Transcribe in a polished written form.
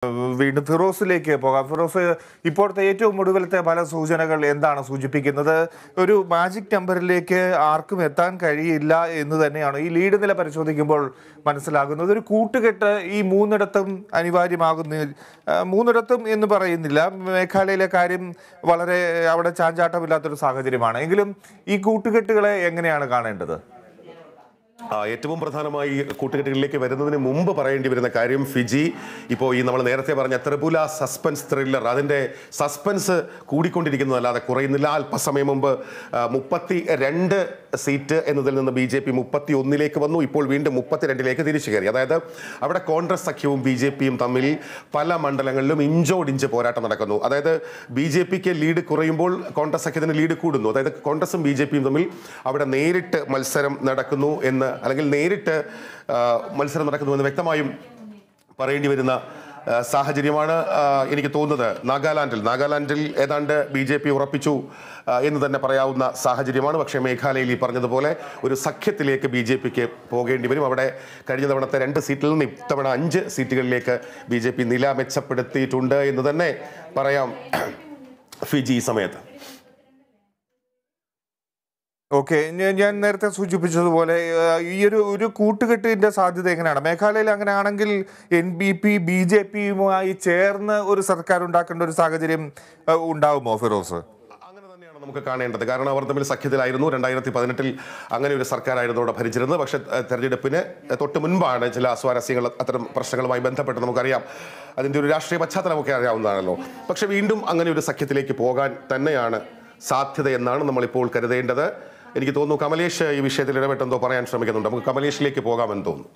വീണ്ടും ഫിറോസിലേക്ക് പോകാം. ഫിറോസ്, ഇപ്പോഴത്തെ ഏറ്റവും ഒടുവിലത്തെ പല സൂചനകൾ എന്താണ് സൂചിപ്പിക്കുന്നത്? ഒരു മാജിക് നമ്പറിലേക്ക് ആർക്കും എത്താൻ കഴിയില്ല എന്ന് തന്നെയാണ് ഈ ലീഡ് നില പരിശോധിക്കുമ്പോൾ മനസ്സിലാകുന്നത്. ഒരു കൂട്ടുകെട്ട് ഈ മൂന്നിടത്തും അനിവാര്യമാകുന്ന, മൂന്നിടത്തും എന്ന് പറയുന്നില്ല, മേഘാലയയിലെ കാര്യം വളരെ അവിടെ ചാഞ്ചാട്ടമില്ലാത്തൊരു സാഹചര്യമാണ്. എങ്കിലും ഈ കൂട്ടുകെട്ടുകളെ എങ്ങനെയാണ് കാണേണ്ടത്? ഏറ്റവും പ്രധാനമായി കൂട്ടുകെട്ടുകളിലേക്ക് വരുന്നതിന് മുമ്പ് പറയേണ്ടി വരുന്ന കാര്യം, ഫിജി ഇപ്പോൾ ഈ നമ്മൾ നേരത്തെ പറഞ്ഞ ത്രിപുല സസ്പെൻസ് ത്രില്ലർ, അതിൻ്റെ സസ്പെൻസ് കൂടിക്കൊണ്ടിരിക്കുന്നതല്ലാതെ കുറയുന്നില്ല. അല്പസമയം മുമ്പ് 32 സീറ്റ് എന്നതിൽ നിന്ന് BJP 31 വന്നു. ഇപ്പോൾ വീണ്ടും 32 തിരിച്ചു കയറി. അതായത് അവിടെ കോൺഗ്രസ് സഖ്യവും BJPയും തമ്മിൽ പല മണ്ഡലങ്ങളിലും ഇഞ്ചോടിഞ്ച് പോരാട്ടം നടക്കുന്നു. അതായത് BJPക്ക് ലീഡ് കുറയുമ്പോൾ കോൺഗ്രസ് സഖ്യത്തിന് ലീഡ് കൂടുന്നു. അതായത് കോൺഗ്രസും BJPയും തമ്മിൽ അവിടെ നേരിട്ട് മത്സരം നടക്കുന്നു എന്ന്, അല്ലെങ്കിൽ നേരിട്ട് മത്സരം നടക്കുന്നുവെന്ന് വ്യക്തമായും പറയേണ്ടി വരുന്ന സാഹചര്യമാണ് എനിക്ക് തോന്നുന്നത്. നാഗാലാൻഡിൽ ഏതാണ്ട് BJP ഉറപ്പിച്ചു എന്ന് തന്നെ പറയാവുന്ന സാഹചര്യമാണ്. പക്ഷേ മേഘാലയയിൽ ഈ പറഞ്ഞതുപോലെ ഒരു സഖ്യത്തിലേക്ക് BJPക്ക് പോകേണ്ടി വരും. അവിടെ കഴിഞ്ഞ തവണത്തെ 2 സീറ്റിൽ നിന്ന് ഇത്തവണ 5 സീറ്റുകളിലേക്ക് BJP നില മെച്ചപ്പെടുത്തിയിട്ടുണ്ട് എന്ന് തന്നെ പറയാം ഫിജി ഈ സമയത്ത്. ഓക്കെ, ഞാൻ നേരത്തെ സൂചിപ്പിച്ചതുപോലെ ഈ ഒരു കൂട്ടുകെട്ടിൻ്റെ സാധ്യത എങ്ങനെയാണ്? മേഘാലയയിൽ അങ്ങനെ ആണെങ്കിൽ NPP BJPയുമായി ചേർന്ന് ഒരു സർക്കാർ ഉണ്ടാക്കേണ്ട ഒരു സാഹചര്യം ഉണ്ടാവുമോ ഫിറോസ്? അങ്ങനെ തന്നെയാണ് നമുക്ക് കാണേണ്ടത്. കാരണം അവർ തമ്മിൽ സഖ്യത്തിലായിരുന്നു. 2018 അങ്ങനെ ഒരു സർക്കാരായിരുന്നു അവിടെ ഭരിച്ചിരുന്നത്. പക്ഷേ തെരഞ്ഞെടുപ്പിന് തൊട്ട് മുൻപാണ് ചില അസ്വാരസ്യങ്ങൾ, അത്തരം പ്രശ്നങ്ങളുമായി ബന്ധപ്പെട്ട് നമുക്കറിയാം. അതിൻ്റെ ഒരു രാഷ്ട്രീയ പശ്ചാത്തലമൊക്കെ അറിയാവുന്നതാണല്ലോ. പക്ഷെ വീണ്ടും അങ്ങനെ ഒരു സഖ്യത്തിലേക്ക് പോകാൻ തന്നെയാണ് സാധ്യത എന്നാണ് നമ്മളിപ്പോൾ കരുതേണ്ടത്. എനിക്ക് തോന്നുന്നു കമലേഷ് ഈ വിഷയത്തിൽ ഇടപെട്ടെന്തോ പറയാൻ ശ്രമിക്കുന്നുണ്ട്. നമുക്ക് കമലേഷിലേക്ക് പോകാമെന്ന് തോന്നുന്നു.